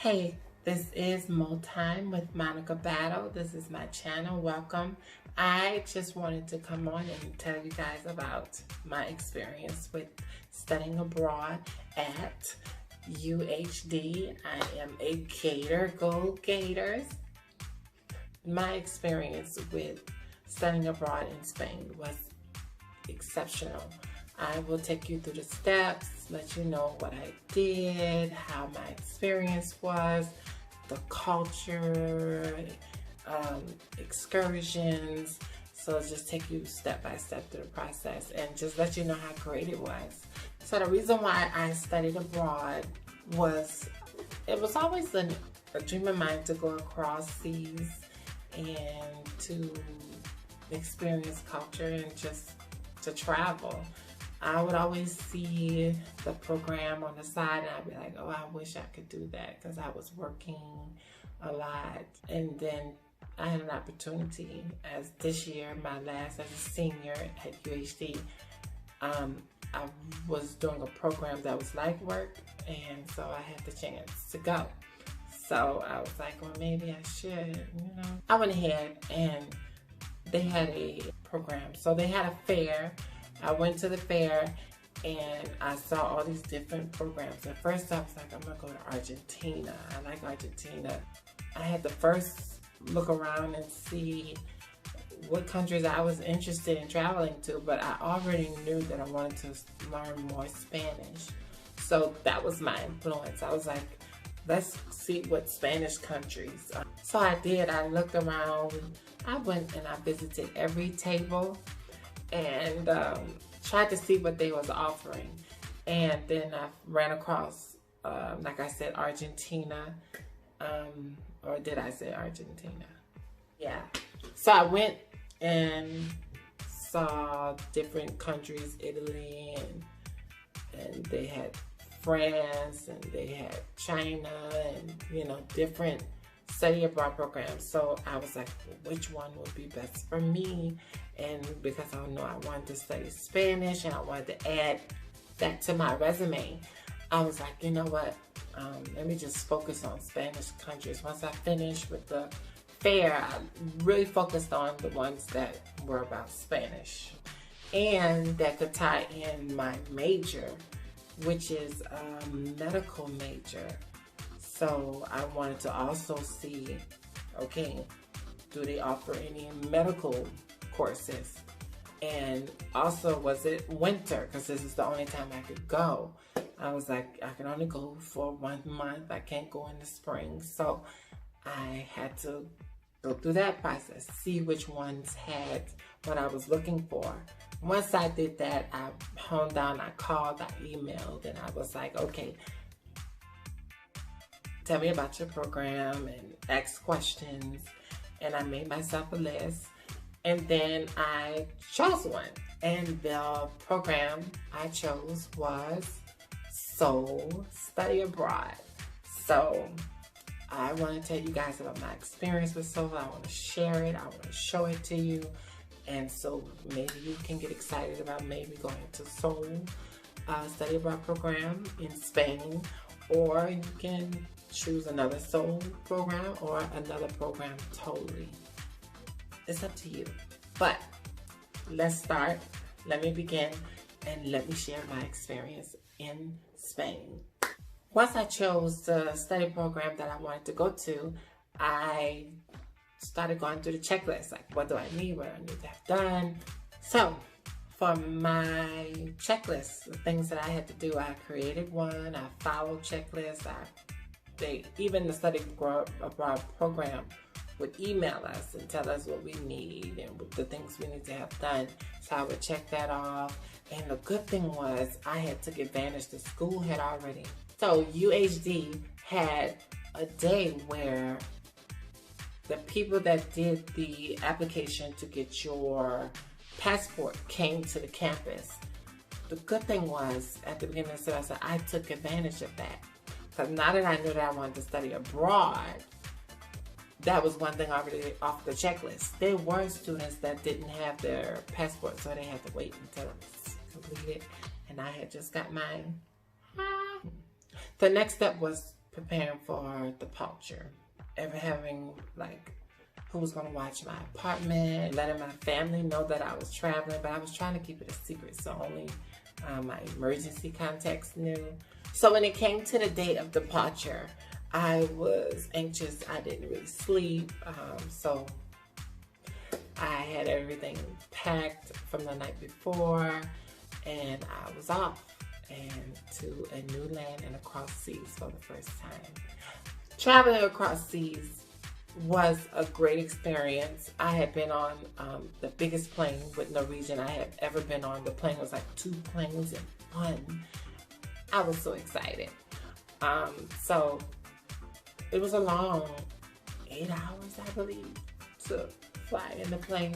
Hey, this is Mo Time with Monica Battle. This is my channel. Welcome. I just wanted to come on and tell you guys about my experience with studying abroad at UHD. I am a Gator. Go Gators. My experience with studying abroad in Spain was exceptional. I will take you through the steps, let you know what I did, how my experience was, the culture, excursions. So just take you step by step through the process and just let you know how great it was. So the reason why I studied abroad was, it was always a dream of mine to go across seas and to experience culture and just to travel. I would always see the program on the side and I'd be like, oh, I wish I could do that, because I was working a lot. And then I had an opportunity as this year, my last as a senior at UHD, I was doing a program that was life work, and so I had the chance to go. So I was like, well, maybe I should, you know. I went ahead and they had a program. So they had a fair. I went to the fair and I saw all these different programs. At first I was like, I'm gonna go to Argentina. I like Argentina. I had to first look around and see what countries I was interested in traveling to, but I already knew that I wanted to learn more Spanish. So that was my influence. I was like, let's see what Spanish countries. So I did. I looked around. I went and I visited every table and tried to see what they was offering. And then I ran across, like I said, Argentina. Or did I say Argentina? Yeah. So I went and saw different countries, Italy, and they had France, and they had China, and, you know, different study abroad programs. So I was like, well, which one would be best for me? And because I know I wanted to study Spanish and I wanted to add that to my resume, I was like, you know what, let me just focus on Spanish countries. Once I finished with the fair, I really focused on the ones that were about Spanish and that could tie in my major, which is a medical major. So I wanted to also see, okay, do they offer any medical courses? And also, was it winter? Because this is the only time I could go. I was like, I can only go for 1 month. I can't go in the spring. So I had to go through that process, see which ones had what I was looking for. Once I did that, I honed down, I called, I emailed, and I was like, okay, tell me about your program, and ask questions. And I made myself a list, and then I chose one. And the program I chose was Soul Study Abroad. So I want to tell you guys about my experience with Soul. I want to share it. I want to show it to you. And so maybe you can get excited about maybe going to Soul Study Abroad program in Spain, or you can choose another Soul program or another program totally. It's up to you. But let's start. Let me begin and let me share my experience in Spain. Once I chose the study program that I wanted to go to, I started going through the checklist. Like, what do I need? What do I need to have done? So for my checklist, the things that I had to do, I created one. I followed checklists. Even the study abroad program would email us and tell us what we need and the things we need to have done. So I would check that off. And the good thing was I had took advantage. The school had already. So UHD had a day where the people that did the application to get your passport came to the campus. The good thing was at the beginning of the semester, I took advantage of that. Because now that I knew that I wanted to study abroad, that was one thing already off the checklist. There were students that didn't have their passport, so they had to wait until it was completed. And I had just got mine. The next step was preparing for departure, ever having like who was going to watch my apartment, letting my family know that I was traveling, but I was trying to keep it a secret, so only my emergency contacts knew. So when it came to the date of departure, I was anxious. I didn't really sleep, so I had everything packed from the night before, and I was off and to a new land and across seas for the first time. Traveling across seas was a great experience. I had been on the biggest plane with Norwegian I had ever been on. The plane was like 2 planes in one. I was so excited. So it was a long 8 hours, I believe, to fly in the plane.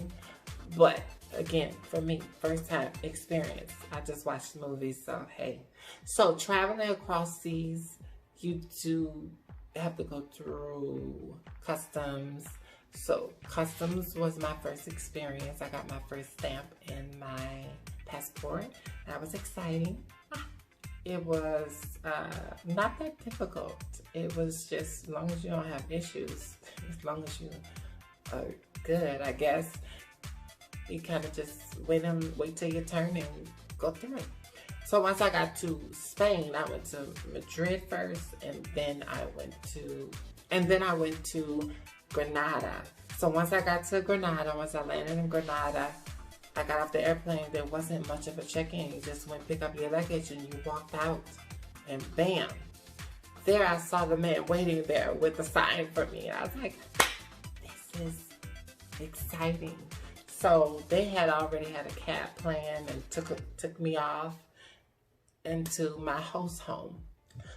But again, for me, first time experience. I just watched movies, so hey. So traveling across seas, you do have to go through customs. So customs was my first experience. I got my first stamp in my passport. That was exciting. It was not that difficult. It was just as long as you don't have issues, as long as you are good, I guess. You kind of just wait till your turn and go through it. So once I got to Spain, I went to Madrid first, and then I went to Granada. So once I got to Granada, once I landed in Granada, I got off the airplane. There wasn't much of a check-in. You just went pick up your luggage and you walked out, and bam, there I saw the man waiting there with a sign for me. I was like, this is exciting. So they had already had a cab plan and took me off into my host home.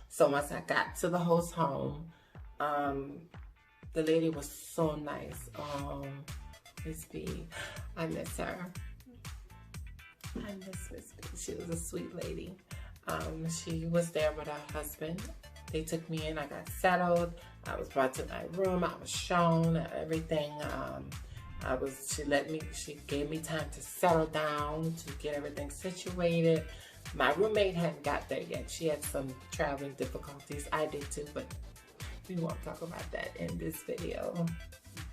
So once I got to the host home, the lady was so nice. Miss B, I miss her. I miss Miss B. She was a sweet lady. She was there with her husband. They took me in. I got settled. I was brought to my room. I was shown everything. She gave me time to settle down, to get everything situated. My roommate hadn't got there yet. She had some traveling difficulties. I did too, but we won't talk about that in this video.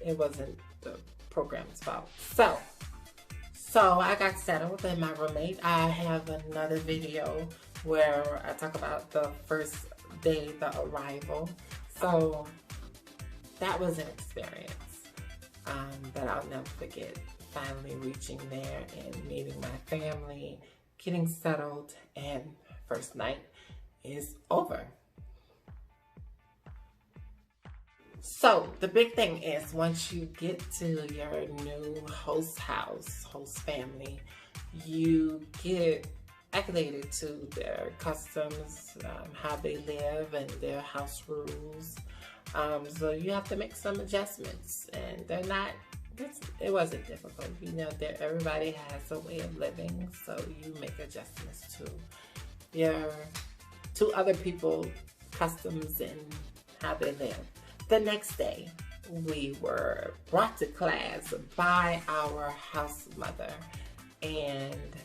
It wasn't the program's fault. So I got settled and my roommate. I have another video where I talk about the first day, the arrival. So that was an experience that I'll never forget. Finally reaching there and meeting my family, getting settled, and first night is over. So the big thing is once you get to your new host family, you get acclimated to their customs, how they live, and their house rules. So you have to make some adjustments, and it wasn't difficult. You know, everybody has a way of living, so you make adjustments to other people's customs and how they live. The next day, we were brought to class by our house mother, and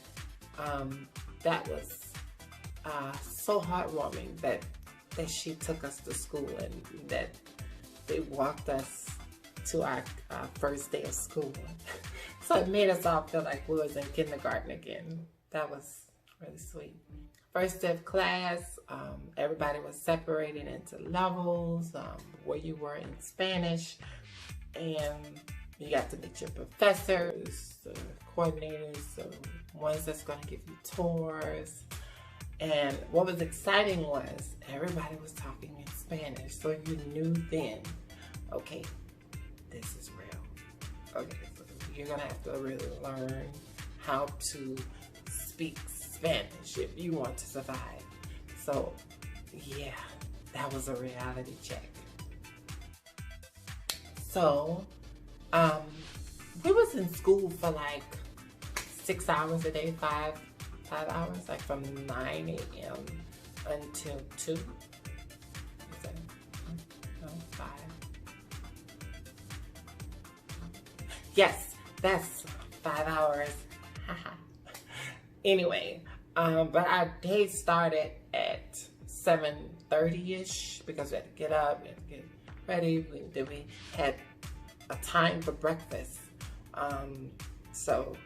that was so heartwarming that she took us to school and that they walked us to our first day of school. So it made us all feel like we was in kindergarten again. That was really sweet. First day of class, everybody was separated into levels, where you were in Spanish, and you got to meet your professors, the coordinators, the ones that's going to give you tours. And what was exciting was everybody was talking in Spanish, so you knew then, okay, this is real. Okay, so you're going to have to really learn how to speak Spanish if you want to survive. So yeah, that was a reality check. So we was in school for like 6 hours a day, five hours, like from 9 a.m. until 2. No, 5. Yes, that's 5 hours. Anyway, but our day started at 7:30ish, because we had to get up, we had to get ready. Then we had a time for breakfast. So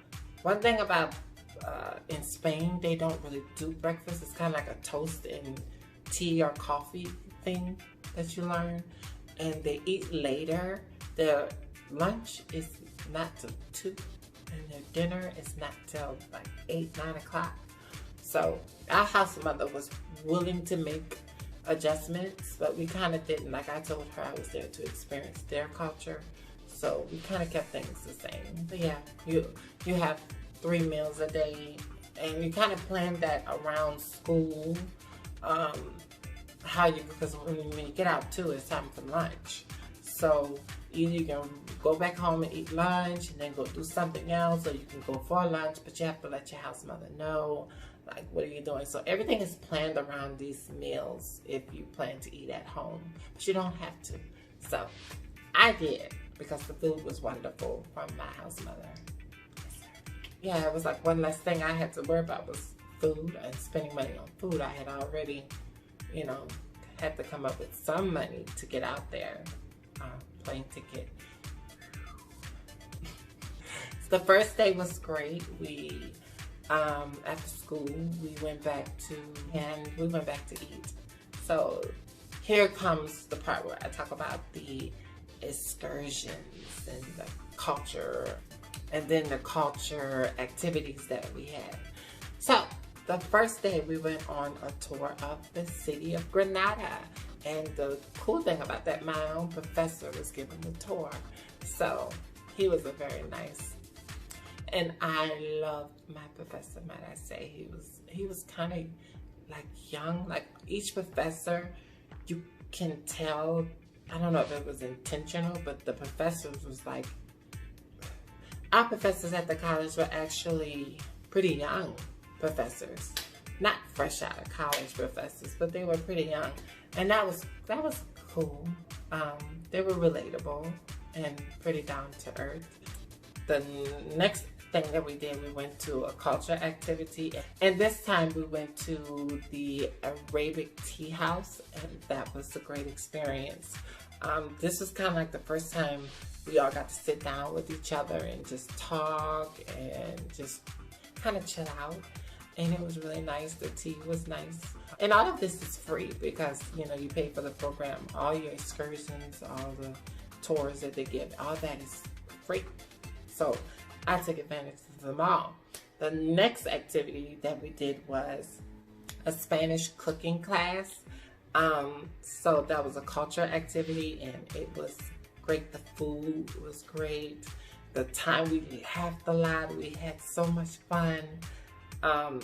one thing about in Spain, they don't really do breakfast. It's kind of like a toast and tea or coffee thing that you learn. And they eat later. Their lunch is not till 2, and their dinner is not till like 8, 9 o'clock. So our house mother was willing to make adjustments, but we kind of didn't. Like I told her, I was there to experience their culture, so we kind of kept things the same. But yeah, you have 3 meals a day, and you kind of plan that around school. Because when you get out too, it's time for lunch. So either you can go back home and eat lunch and then go do something else, or you can go for lunch, but you have to let your house mother know, like, what are you doing? So everything is planned around these meals if you plan to eat at home, but you don't have to. So I did, because the food was wonderful from my house mother. Yeah, it was like one less thing I had to worry about was food and spending money on food. I had already, you know, had to come up with some money to get out there. Plane ticket. So the first day was great. We after school we went back to eat. So here comes the part where I talk about the excursions and the culture, and then the culture activities that we had. So the first day we went on a tour of the city of Granada. And the cool thing about that, my own professor was giving the tour. So he was a very nice, and I loved my professor, might I say. He was kind of like young. Like each professor, you can tell, I don't know if it was intentional, but the professors was like, our professors at the college were actually pretty young professors. Not fresh out of college professors, but they were pretty young. And that was cool. They were relatable and pretty down to earth. The next thing that we did, we went to a culture activity, and this time we went to the Arabic tea house, and that was a great experience. This was kind of like the first time we all got to sit down with each other and just talk and just kind of chill out. And it was really nice. The tea was nice. And all of this is free because, you know, you pay for the program. All your excursions, all the tours that they give, all that is free. So I took advantage of them all. The next activity that we did was a Spanish cooking class. So that was a culture activity, and it was great. The food was great. The time we laughed a lot. We had so much fun. I'm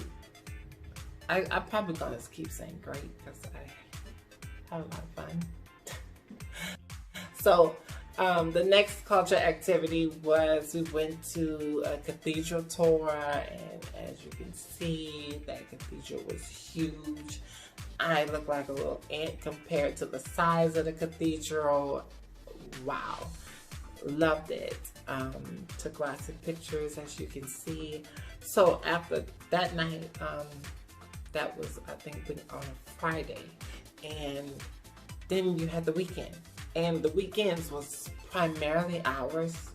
probably gonna keep saying great because I had a lot of fun. So the next culture activity was we went to a cathedral tour, and as you can see, that cathedral was huge. I looked like a little ant compared to the size of the cathedral. Wow, loved it. Took lots of pictures, as you can see. So after that night, that was, I think, on a Friday, and then you had the weekend, and the weekends was primarily ours.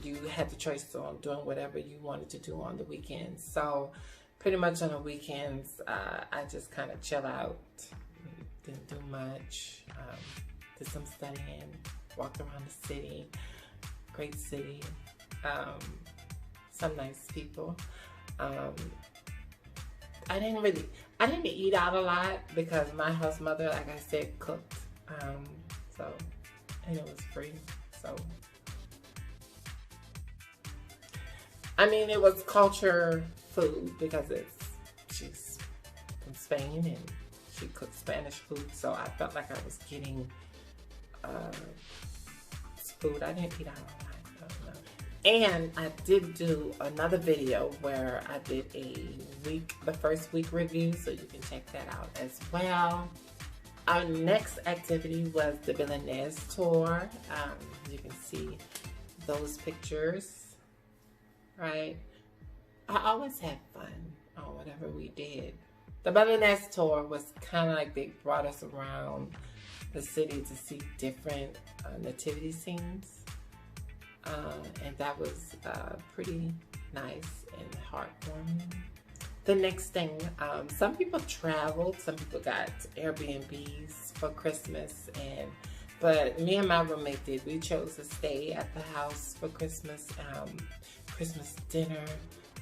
You had the choice on doing whatever you wanted to do on the weekends. So pretty much on the weekends, I just kind of chill out, didn't do much, did some studying, walked around the city. Great city, some nice people. I didn't eat out a lot because my house mother, like I said, cooked. And it was free. So, I mean, it was culture food because she's from Spain and she cooked Spanish food. So I felt like I was getting food. I didn't eat out a lot. And I did do another video where I did the first week review, so you can check that out as well. Our next activity was the Milanese tour. You can see those pictures, right? I always had fun on whatever we did. The Balinese tour was kind of like they brought us around the city to see different nativity scenes. And that was pretty nice and heartwarming. The next thing, some people traveled, some people got Airbnbs for Christmas, but me and my roommate did. We chose to stay at the house for Christmas, Christmas dinner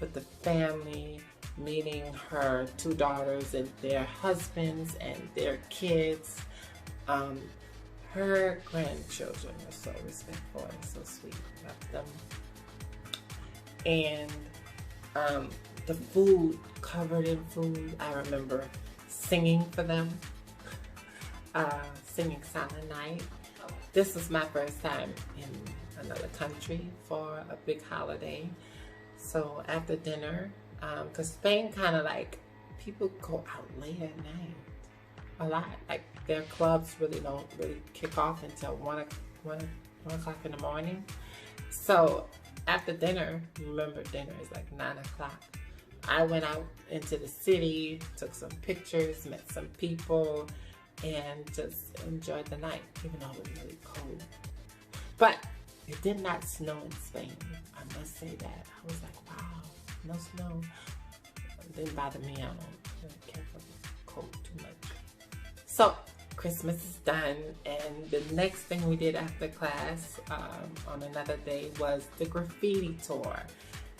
with the family, meeting her 2 daughters and their husbands and their kids. Her grandchildren were so respectful and so sweet. Loved them. And the food, covered in food. I remember singing for them, singing Silent Night. This was my first time in another country for a big holiday. So after dinner, because Spain kind of like, people go out late at night a lot. Like their clubs really don't kick off until 1 o'clock in the morning. So after dinner, remember dinner is like 9 o'clock. I went out into the city, took some pictures, met some people, and just enjoyed the night, even though it was really cold. But it did not snow in Spain. I must say that. I was like, wow, no snow. It didn't bother me. I don't really care for the cold too much. So Christmas is done, and the next thing we did after class on another day was the graffiti tour.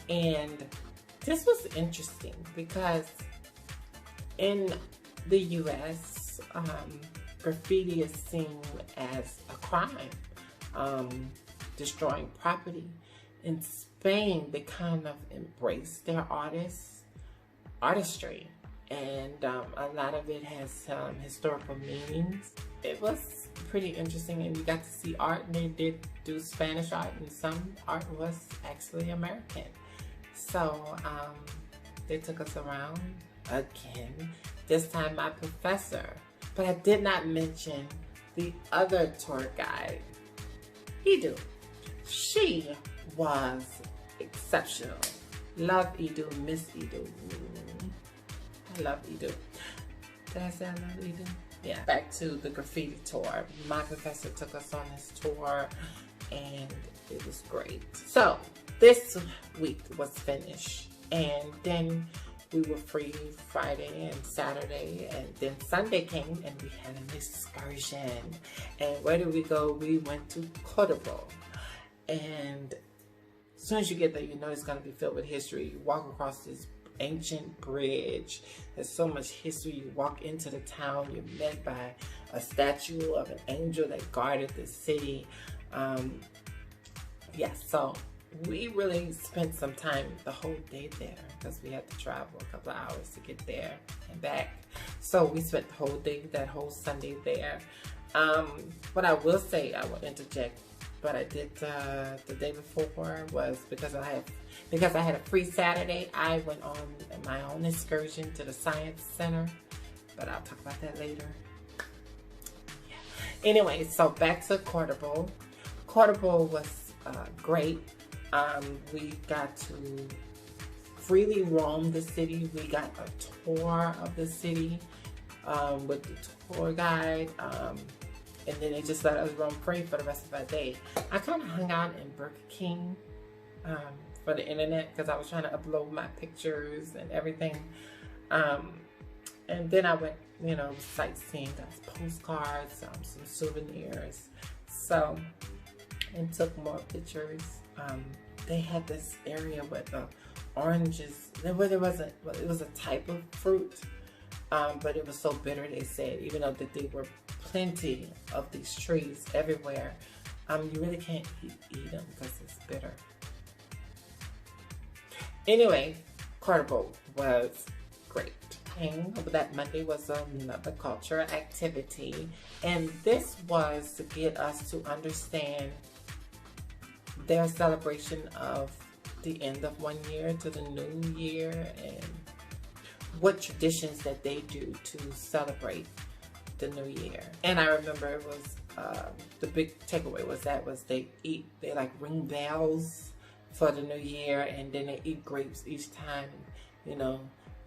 And this was interesting because in the US, graffiti is seen as a crime, destroying property. In Spain, they kind of embrace their artistry, and a lot of it has historical meanings. It was pretty interesting, and you got to see art, and they did do Spanish art, and some art was actually American. So they took us around again, this time my professor. But I did not mention the other tour guide, Edu. She was exceptional. Love Edu, Miss Edu. I love Edu. Did I say I love Edu? Yeah. Back to the graffiti tour. My professor took us on this tour, and it was great. So this week was finished, and then we were free Friday and Saturday, and then Sunday came and we had an excursion. And where did we go? We went to Cordoba. And as soon as you get there, you know it's going to be filled with history. You walk across this ancient bridge. There's so much history. You walk into the town. You're met by a statue of an angel that guarded the city. So we really spent some time, the whole day there, because we had to travel a couple of hours to get there and back. So we spent the whole day, that whole Sunday there. What I will say, I will interject, but I did the day before was because I had a free Saturday, I went on my own excursion to the Science Center, but I'll talk about that later. Yeah. Anyway, so back to Cordoba. Cordoba was great. We got to freely roam the city. We got a tour of the city with the tour guide, and then they just let us roam free for the rest of our day. I kind of hung out in Burger King for the internet because I was trying to upload my pictures and everything. And then I went, sightseeing, got postcards, some souvenirs. So, and took more pictures. They had this area with the oranges. It was a type of fruit, but it was so bitter, they said, even though that there were plenty of these trees everywhere, you really can't eat them because it's bitter. Anyway, Cordoba was great. And that Monday was another cultural activity, and this was to get us to understand their celebration of the end of one year to the new year, and what traditions that they do to celebrate the new year. And I remember it was the big takeaway was they like ring bells for the new year, and then they eat grapes each time,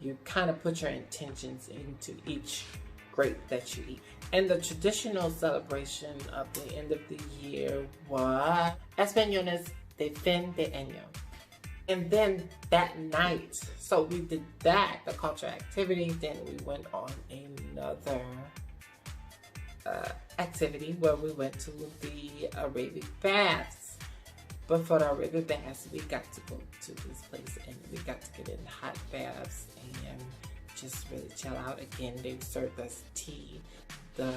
you kind of put your intentions into each grape that you eat. And the traditional celebration of the end of the year was Españoles de Fin de Año. And then that night, so we did that, the cultural activity, then we went on another activity where we went to the Arabic baths. But for the Arabic baths, we got to go to this place and we got to get in hot baths and just really chill out. Again, they served us tea,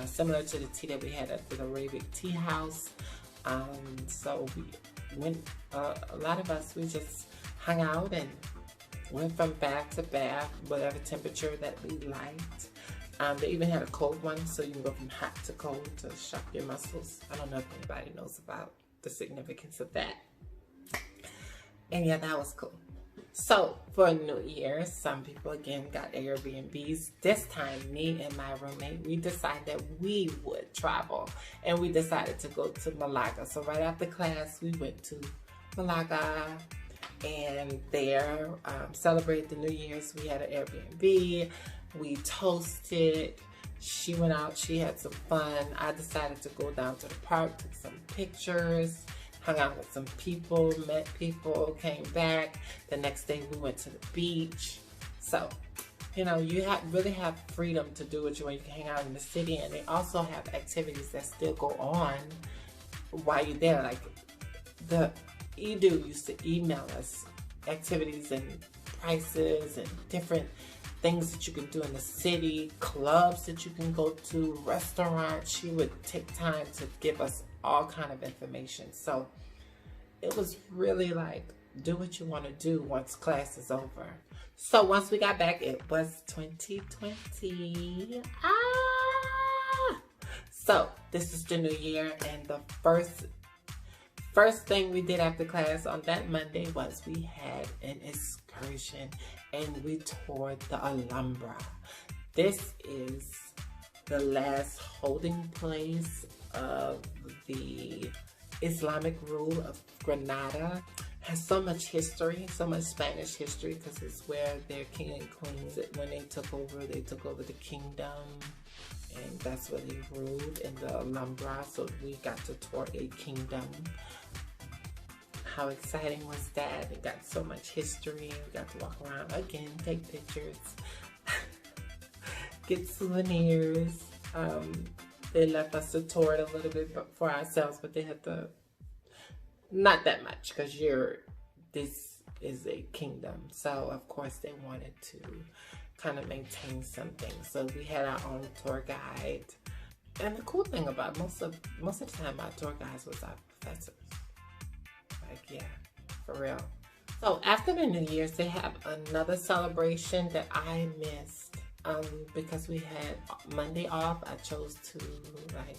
similar to the tea that we had at the Arabic tea house. So we went, a lot of us, we just hung out and went from bath to bath, whatever temperature that we liked. They even had a cold one, so you can go from hot to cold to shock your muscles. I don't know if anybody knows about the significance of that. And yeah, that was cool. So for New Year's, some people again got Airbnbs. This time, me and my roommate, we decided that we would travel, and we decided to go to Malaga. So right after class, we went to Malaga, and there celebrated the New Year's. We had an Airbnb. We toasted. She went out. She had some fun. I decided to go down to the park, took some pictures, hung out with some people, met people, came back. The next day we went to the beach. So, you know, you really have freedom to do what you want. You can hang out in the city, and they also have activities that still go on while you're there. Like the Edu used to email us activities and prices and different things that you can do in the city, clubs that you can go to, restaurants. She would take time to give us all kind of information. So it was really like, do what you want to do once class is over. So once we got back, it was 2020. So this is the new year, and the first thing we did after class on that Monday was we had an excursion and we toured the Alhambra. This is the last holding place of the Islamic rule of Granada. Has so much history, so much Spanish history, because it's where their king and queens, when they took over the kingdom, and that's where they ruled, in the Alhambra. So we got to tour a kingdom. How exciting was that? It got so much history. We got to walk around again, take pictures, get souvenirs. They left us to tour it a little bit for ourselves, but they had to, not that much, because this is a kingdom. So of course they wanted to kind of maintain something. So we had our own tour guide. And the cool thing about most of the time, our tour guides was our professors. Like, yeah, for real. So after the New Year's, they have another celebration that I missed. Because we had Monday off, I chose to, like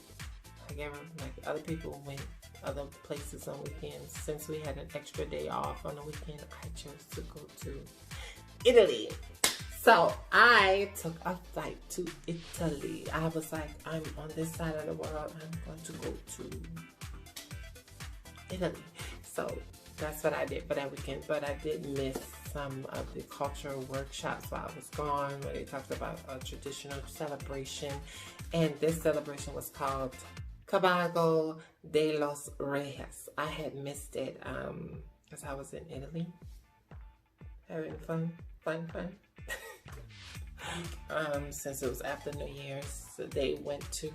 other people went other places on weekends. Since we had an extra day off on the weekend, I chose to go to Italy. So I took a flight to Italy. I was like, I'm on this side of the world, I'm going to go to Italy. So that's what I did for that weekend. But I did miss some of the cultural workshops while I was gone, where they talked about a traditional celebration. And this celebration was called Caballo de los Reyes. I had missed it because I was in Italy having fun. Since it was after New Year's, so they went to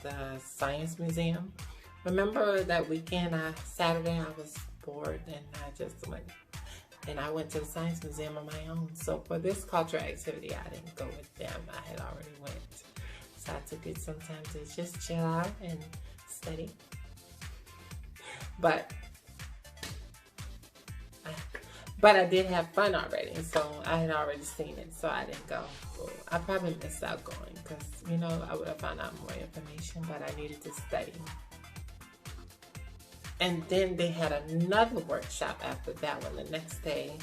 the Science Museum. Remember that weekend, Saturday, I was bored and I just went, and I went to the Science Museum on my own. So for this cultural activity, I didn't go with them. I had already went. So I took it some time to just chill out and study. But I did have fun already, so I had already seen it, so I didn't go. Well, I probably missed out going because, you know, I would have found out more information, but I needed to study. And then they had another workshop after that one the next day,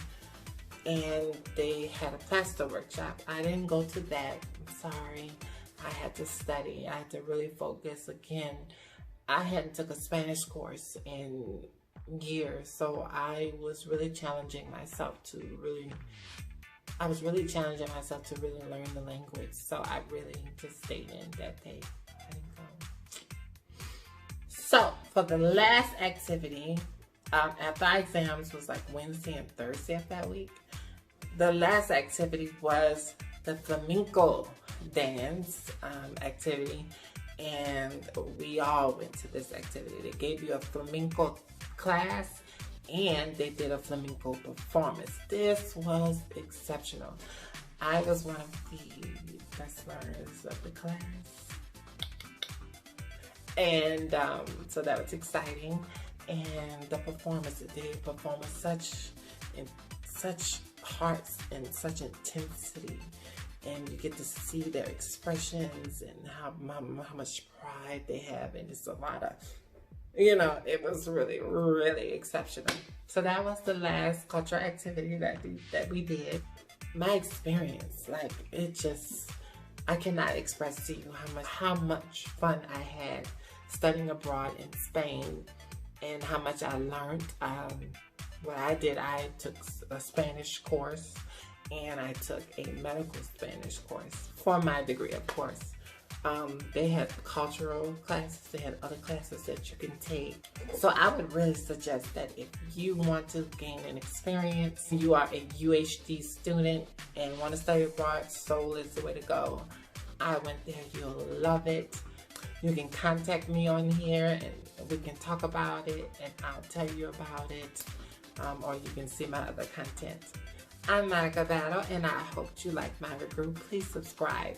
and they had a plaster workshop. I didn't go to that. I'm sorry. I had to study. I had to really focus. Again, I hadn't took a Spanish course in years. So I was really challenging myself to really learn the language. So I really just stayed in that day. I didn't go. So for the last activity, after our exams was like Wednesday and Thursday of that week, the last activity was the flamenco dance activity, and we all went to this activity. They gave you a flamenco class and they did a flamenco performance. This was exceptional. I was one of the best learners of the class, and so that was exciting. And the performance that they performed with such hearts and such intensity, and you get to see their expressions and how much pride they have, and it's a lot of, you know, it was really, really exceptional. So that was the last cultural activity that we did. My experience, like, it just, I cannot express to you how much fun I had studying abroad in Spain, and how much I learned. What I did, I took a Spanish course, and I took a medical Spanish course for my degree, of course. They had cultural classes, they had other classes that you can take. So I would really suggest that if you want to gain an experience, you are a UHD student and want to study abroad, Seoul is the way to go. I went there, you'll love it. You can contact me on here and we can talk about it, and I'll tell you about it. Or you can see my other content. I'm Monica Battle, and I hope you like my review. Please subscribe.